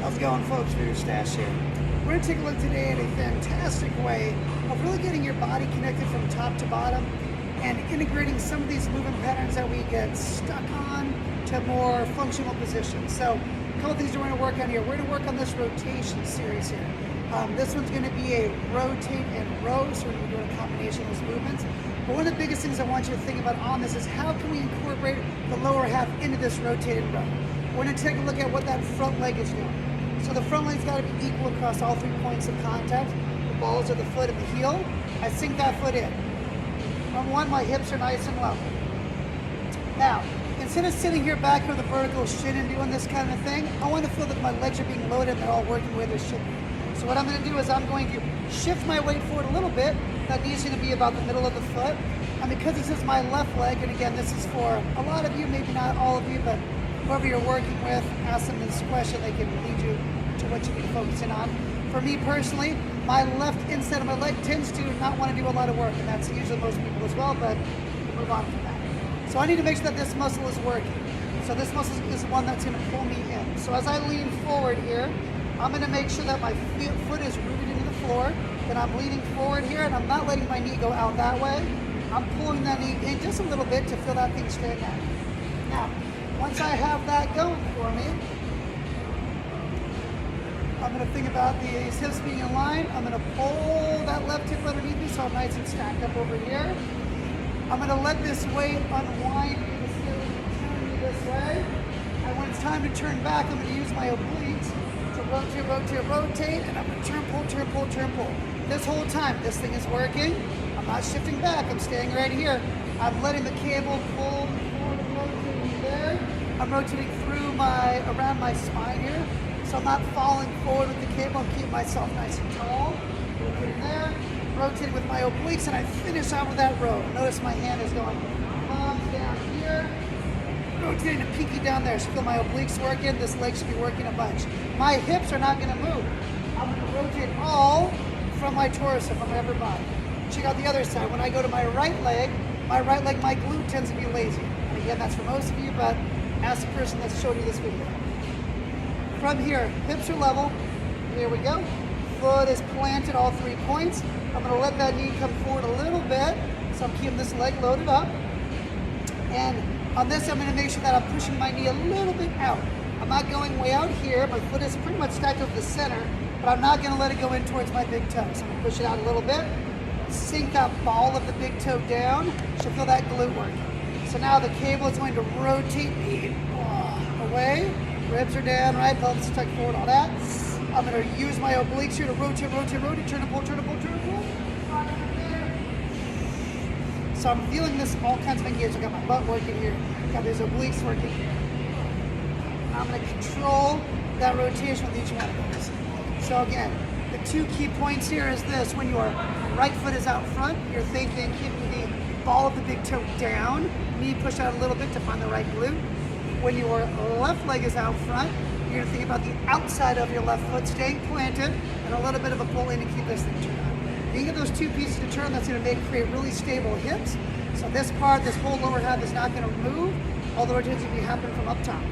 How's it going, folks? Voodoo Stache here. We're going to take a look today at a fantastic way of really getting your body connected from top to bottom and integrating some of these movement patterns that we get stuck on to more functional positions. So a couple things we're going to work on here. We're going to work on this rotation series here. This one's going to be a rotate and row, so we're going to be doing a combination of those movements. But one of the biggest things I want you to think about on this is how can we incorporate the lower half into this rotated row. We're going to take a look at what that front leg is doing. So the front leg's got to be equal across all 3 points of contact. The balls of the foot and the heel. I sink that foot in. Number one, my hips are nice and level. Now, instead of sitting here back with a vertical shin and doing this kind of thing, I want to feel that my legs are being loaded and they're all working where they should be. So what I'm going to do is I'm going to shift my weight forward a little bit. That needs to be about the middle of the foot. And because this is my left leg, and again, this is for a lot of you, maybe not all of you, but whoever you're working with, ask them this question, they can lead you to what you need to focus in on. For me personally, my left inside of my leg tends to not want to do a lot of work, and that's usually most people as well, but we'll move on from that. So I need to make sure that this muscle is working. So this muscle is the one that's going to pull me in. So as I lean forward here, I'm going to make sure that my foot is rooted into the floor, that I'm leaning forward here, and I'm not letting my knee go out that way. I'm pulling that knee in just a little bit to feel that thing straighten out. Now, once I have that going for me, I'm going to think about these hips being in line. I'm going to pull that left hip underneath me so I'm nice and stacked up over here. I'm going to let this weight unwind me turn me this way. And when it's time to turn back, I'm going to use my obliques to rotate, rotate, rotate, and I'm going to turn, pull, turn, pull, turn, pull. This whole time, this thing is working. I'm not shifting back. I'm staying right here. I'm letting the cable pull forward and rotating there. I'm rotating through around my spine here. So I'm not falling forward with the cable. I'm keeping myself nice and tall. Rotating there. Rotating with my obliques, and I finish out with that row. Notice my hand is going palms down here. Rotating the pinky down there. So feel my obliques working. This leg should be working a bunch. My hips are not going to move. I'm going to rotate all from my torso, from my upper body. Check out the other side. When I go to my right leg, my glute tends to be lazy. And again, that's for most of you, but ask the person that's showing you this video. From here, hips are level. Here we go. Foot is planted, all 3 points. I'm going to let that knee come forward a little bit. So I'm keeping this leg loaded up. And on this, I'm going to make sure that I'm pushing my knee a little bit out. I'm not going way out here. My foot is pretty much stacked over the center, but I'm not going to let it go in towards my big toe. So I'm going to push it out a little bit. Sink that ball of the big toe down. Should feel that glute working. So now the cable is going to rotate me away. Ribs are down, right? Pelvis is tucked forward, all that. I'm going to use my obliques here to rotate, rotate, rotate, turn and pull, turn and pull, turn and pull. So I'm feeling this, all kinds of engagement. I got my butt working here. Got these obliques working here. I'm going to control that rotation with each one of those. So again, the 2 key points here is this. When your right foot is out front, you're thinking keeping the ball of the big toe down, knee push out a little bit to find the right glute. When your left leg is out front, you're going to think about the outside of your left foot staying planted and a little bit of a pull in to keep this thing turned on. You get those 2 pieces to turn, that's going to create really stable hips. So this part, this whole lower half is not going to move, all the rotations will be happening from up top.